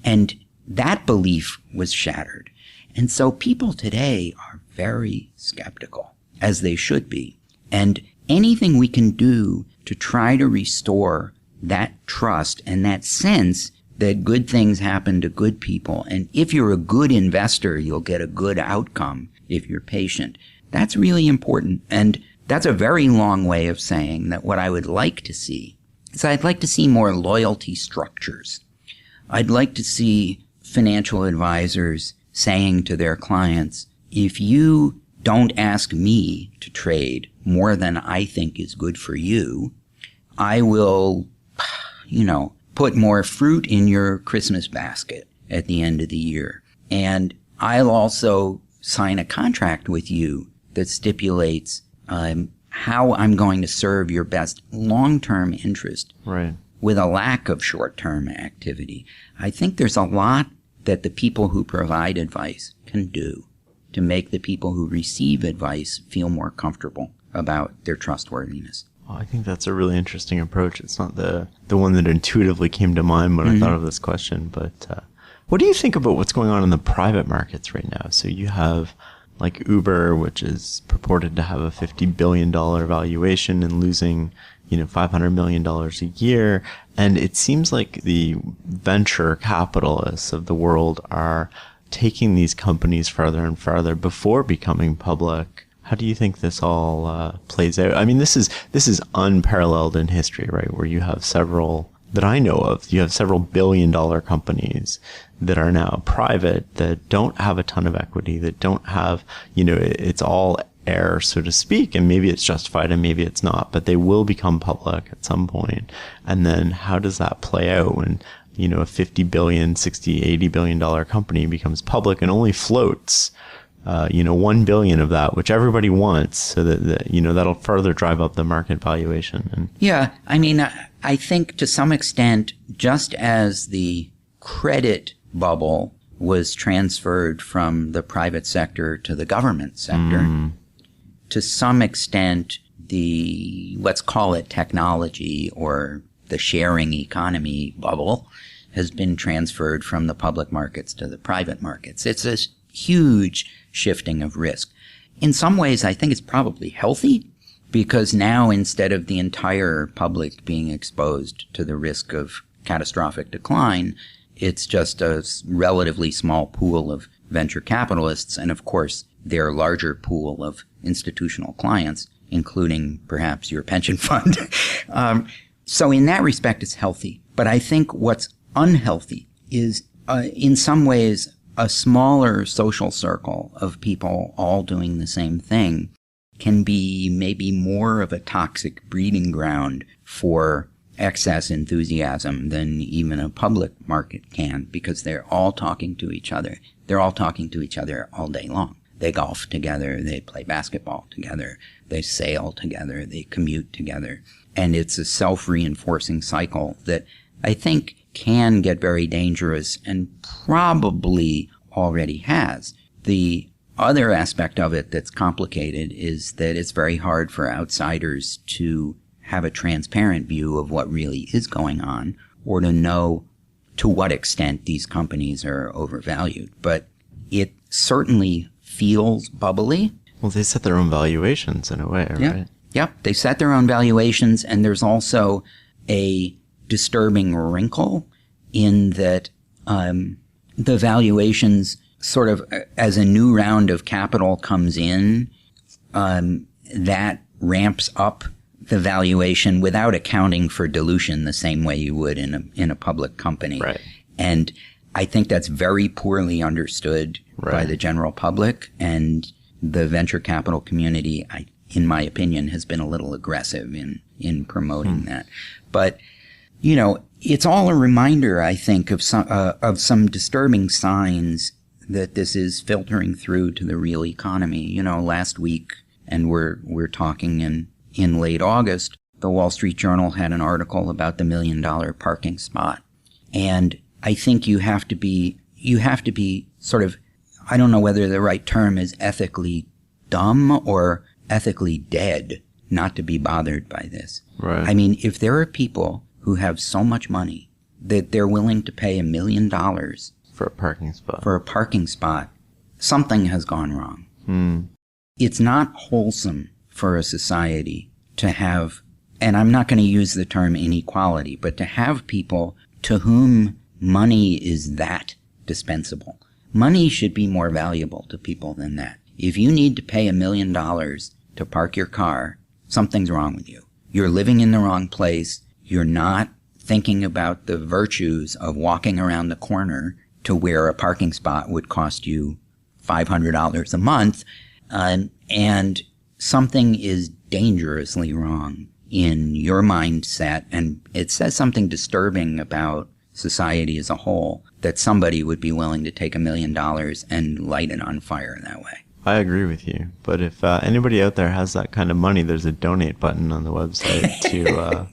And that belief was shattered. And so people today are very skeptical, as they should be. And anything we can do to try to restore that trust and that sense that good things happen to good people, and if you're a good investor, you'll get a good outcome if you're patient. That's really important. And that's a very long way of saying that what I would like to see is I'd like to see more loyalty structures. I'd like to see financial advisors saying to their clients, if you don't ask me to trade more than I think is good for you, I will, put more fruit in your Christmas basket at the end of the year. And I'll also sign a contract with you that stipulates how I'm going to serve your best long-term interest, Right. with a lack of short-term activity. I think there's a lot that the people who provide advice can do to make the people who receive advice feel more comfortable about their trustworthiness. Well, I think that's a really interesting approach. It's not the one that intuitively came to mind when I thought of this question. But what do you think about what's going on in the private markets right now? So you have like Uber, which is purported to have a $50 billion valuation and losing, $500 million a year. And it seems like the venture capitalists of the world are taking these companies farther and farther before becoming public. How do you think this all plays out? I mean, this is unparalleled in history, right? Where you have several that I know of. You have several billion-dollar companies that are now private that don't have a ton of equity, that don't have, it's all air, so to speak, and maybe it's justified and maybe it's not, but they will become public at some point. And then how does that play out when, a $50 billion, $60, $80 billion company becomes public and only floats, 1 billion of that, which everybody wants, so that that'll further drive up the market valuation. And yeah, I mean, I think to some extent, just as the credit bubble was transferred from the private sector to the government sector, to some extent, let's call it technology or the sharing economy bubble has been transferred from the public markets to the private markets. It's a huge shifting of risk. In some ways, I think it's probably healthy, because now instead of the entire public being exposed to the risk of catastrophic decline, it's just a relatively small pool of venture capitalists and, of course, their larger pool of institutional clients, including perhaps your pension fund. So in that respect, it's healthy. But I think what's unhealthy is, in some ways, a smaller social circle of people all doing the same thing can be maybe more of a toxic breeding ground for excess enthusiasm than even a public market can, because they're all talking to each other. They're all talking to each other all day long. They golf together, they play basketball together, they sail together, they commute together. And it's a self-reinforcing cycle that I think can get very dangerous and probably already has. The other aspect of it that's complicated is that it's very hard for outsiders to have a transparent view of what really is going on, or to know to what extent these companies are overvalued. But it certainly feels bubbly. well, they set their own valuations in a way, right? Yep, they set their own valuations, and there's also a disturbing wrinkle in that the valuations sort of, as a new round of capital comes in, that ramps up the valuation without accounting for dilution the same way you would in a public company. Right. And I think that's very poorly understood by the general public, and the venture capital community, in my opinion, has been a little aggressive in promoting that. But, you know, it's all a reminder, I think, of some disturbing signs that this is filtering through to the real economy. You know, last week, and we're talking in late August, the Wall Street Journal had an article about the $1 million parking spot. And I think you have to be sort of, I don't know whether the right term is ethically dumb or ethically dead not to be bothered by this. Right. I mean, if there are people who have so much money that they're willing to pay $1 million for a parking spot, something has gone wrong. It's not wholesome for a society to have, and I'm not going to use the term inequality, but to have people to whom money is that dispensable. Money should be more valuable to people than that. If you need to pay $1 million to park your car, something's wrong with you. You're living in the wrong place. You're not thinking about the virtues of walking around the corner to where a parking spot would cost you $500 a month. And something is dangerously wrong in your mindset. And it says something disturbing about society as a whole that somebody would be willing to take $1 million and light it on fire that way. I agree with you. But if anybody out there has that kind of money, there's a donate button on the website to...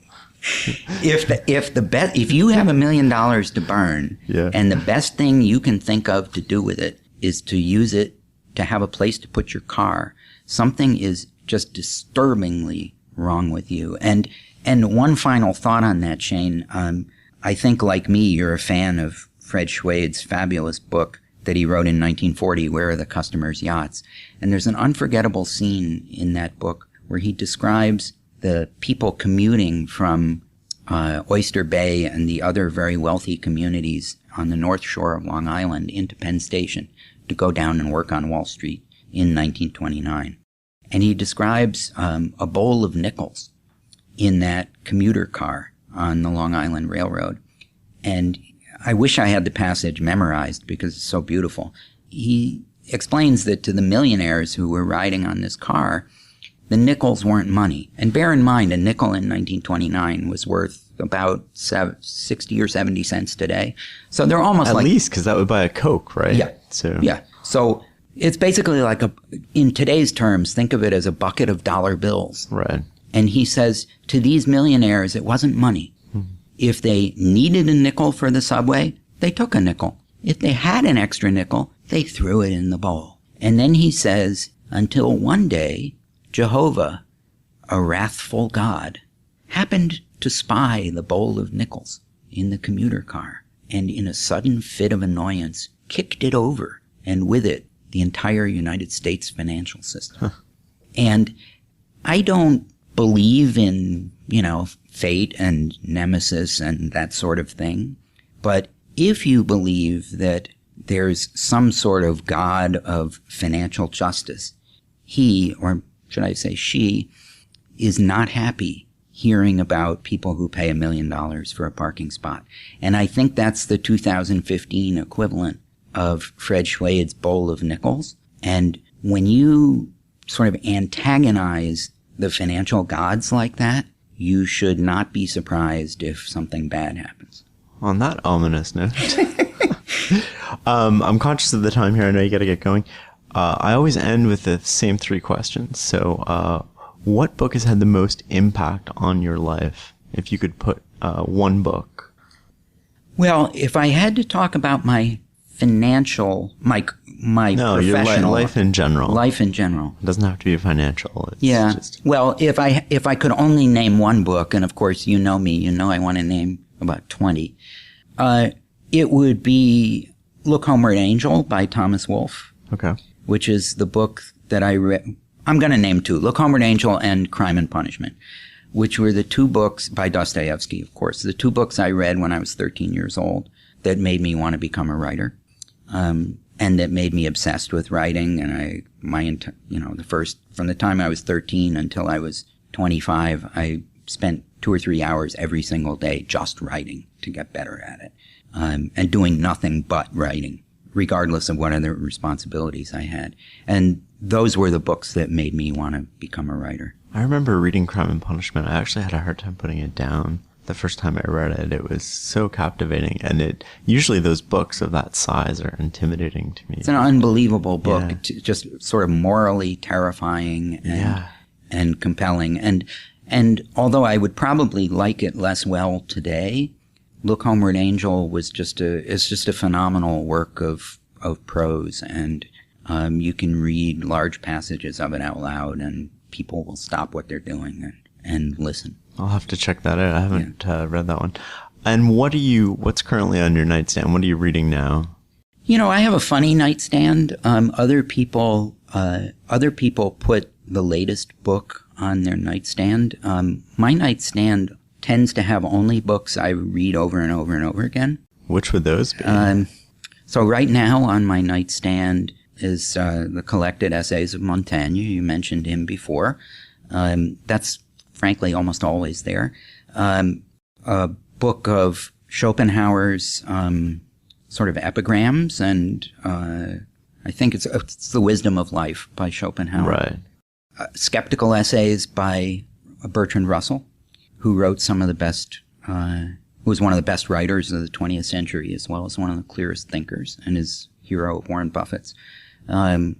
If you have $1 million to burn, and the best thing you can think of to do with it is to use it to have a place to put your car, something is just disturbingly wrong with you. And one final thought on that, Shane. I think, like me, you're a fan of Fred Schwade's fabulous book that he wrote in 1940, Where Are the Customers' Yachts? And there's an unforgettable scene in that book where he describes the people commuting from Oyster Bay and the other very wealthy communities on the North Shore of Long Island into Penn Station to go down and work on Wall Street in 1929. And he describes a bowl of nickels in that commuter car on the Long Island Railroad. And I wish I had the passage memorized because it's so beautiful. He explains that to the millionaires who were riding on this car, the nickels weren't money. And bear in mind, a nickel in 1929 was worth about 60 or 70 cents today. So they're almost At least, because that would buy a Coke, right? Yeah. So it's basically like in today's terms, think of it as a bucket of dollar bills. Right. And he says to these millionaires, it wasn't money. If they needed a nickel for the subway, they took a nickel. If they had an extra nickel, they threw it in the bowl. And then he says, until one day, Jehovah, a wrathful God, happened to spy the bowl of nickels in the commuter car, and in a sudden fit of annoyance, kicked it over, and with it, the entire United States financial system. And I don't believe in, fate and nemesis and that sort of thing. But if you believe that there's some sort of God of financial justice, he, or should I say she, is not happy hearing about people who pay $1 million for a parking spot. And I think that's the 2015 equivalent of Fred Schwade's bowl of nickels. And when you sort of antagonize the financial gods like that, you should not be surprised if something bad happens. On that ominous note, I'm conscious of the time here. I know you got to get going. I always end with the same 3 questions. So, what book has had the most impact on your life? If you could put one book. Well, if I had to talk about my financial, my professional, your life in general. Life in general. It doesn't have to be financial. It's just... Well, if I could only name one book, and of course you know me, I want to name about 20. It would be Look Homeward Angel by Thomas Wolfe. Okay. Which is the book that I read. I'm going to name 2, Look Homeward Angel and Crime and Punishment, which were the 2 books by Dostoevsky, of course, the 2 books I read when I was 13 years old that made me want to become a writer. And that made me obsessed with writing. And from the time I was 13 until I was 25, I spent 2 or 3 hours every single day just writing to get better at it. And doing nothing but writing regardless of what other responsibilities I had. And those were the books that made me want to become a writer. I remember reading Crime and Punishment. I actually had a hard time putting it down. The first time I read it, it was so captivating. And usually those books of that size are intimidating to me. It's an unbelievable book, Yeah. just sort of morally terrifying and compelling. And although I would probably like it less well today, Look Homeward Angel was just a phenomenal work of prose. And you can read large passages of it out loud, and people will stop what they're doing and listen. I'll have to check that out. I haven't read that one. And what's currently on your nightstand? What are you reading now? I have a funny nightstand. Other people put the latest book on their nightstand. My nightstand tends to have only books I read over and over and over again. Which would those be? So right now on my nightstand is the collected essays of Montaigne. You mentioned him before. That's frankly almost always there. A book of Schopenhauer's sort of epigrams, and I think it's The Wisdom of Life by Schopenhauer. Right. Skeptical essays by Bertrand Russell, who wrote some of the best, who was one of the best writers of the 20th century, as well as one of the clearest thinkers, and is hero of Warren Buffett's. And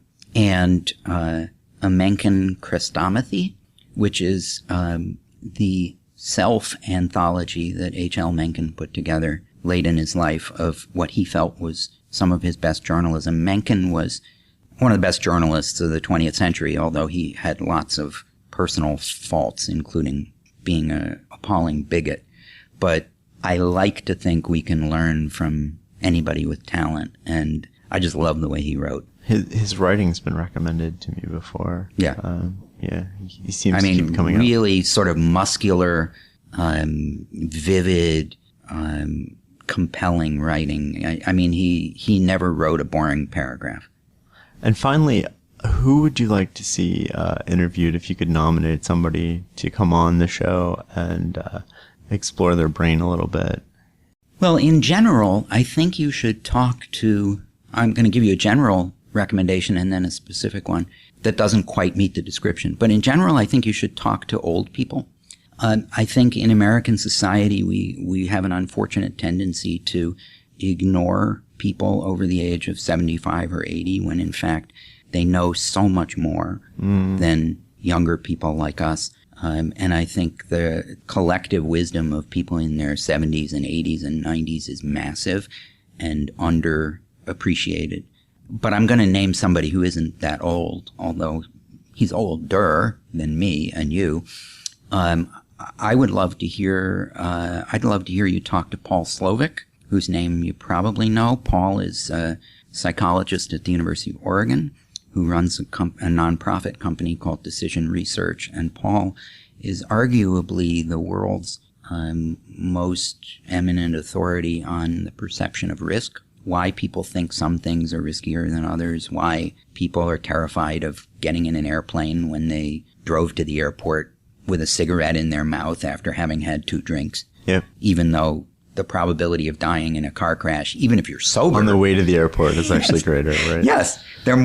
a Mencken Chrestomathy, which is the self-anthology that H.L. Mencken put together late in his life of what he felt was some of his best journalism. Mencken was one of the best journalists of the 20th century, although he had lots of personal faults, including being an appalling bigot. But I like to think we can learn from anybody with talent, and I just love the way he wrote. His writing's been recommended to me before. Yeah. He seems to keep coming really sort of muscular, vivid, compelling writing. I mean, he never wrote a boring paragraph. And finally, who would you like to see interviewed if you could nominate somebody to come on the show and explore their brain a little bit? Well, in general, I think you should talk to, I'm going to give you a general recommendation and then a specific one that doesn't quite meet the description. But in general, I think you should talk to old people. I think in American society, we have an unfortunate tendency to ignore people over the age of 75 or 80 when in fact they know so much more than younger people like us. And I think the collective wisdom of people in their 70s and 80s and 90s is massive and underappreciated. But I'm going to name somebody who isn't that old, although he's older than me and you. I'd love to hear you talk to Paul Slovic, whose name you probably know. Paul is a psychologist at the University of Oregon who runs a nonprofit company called Decision Research. And Paul is arguably the world's most eminent authority on the perception of risk, why people think some things are riskier than others, why people are terrified of getting in an airplane when they drove to the airport with a cigarette in their mouth after having had 2 drinks, even though the probability of dying in a car crash, even if you're sober, on the way to the airport is actually greater, right? Yes, they're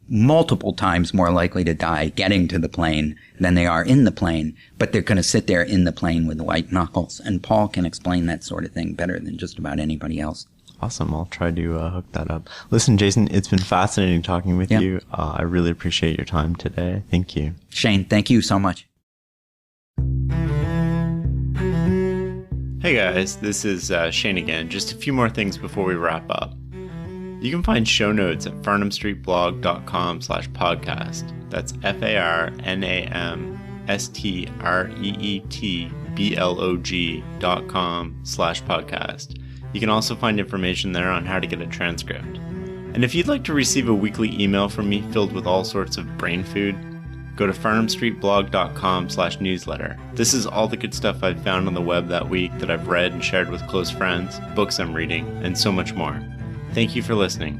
multiple times more likely to die getting to the plane than they are in the plane, but they're going to sit there in the plane with white knuckles. And Paul can explain that sort of thing better than just about anybody else. Awesome. I'll try to hook that up. Listen, Jason, it's been fascinating talking with you. I really appreciate your time today. Thank you. Shane, thank you so much. Hey guys, this is Shane again. Just a few more things before we wrap up. You can find show notes at farnamstreetblog.com/podcast. That's FARNAMSTREETBLOG.com/podcast. You can also find information there on how to get a transcript. And if you'd like to receive a weekly email from me filled with all sorts of brain food, go to farnamstreetblog.com/newsletter. This is all the good stuff I've found on the web that week that I've read and shared with close friends, books I'm reading, and so much more. Thank you for listening.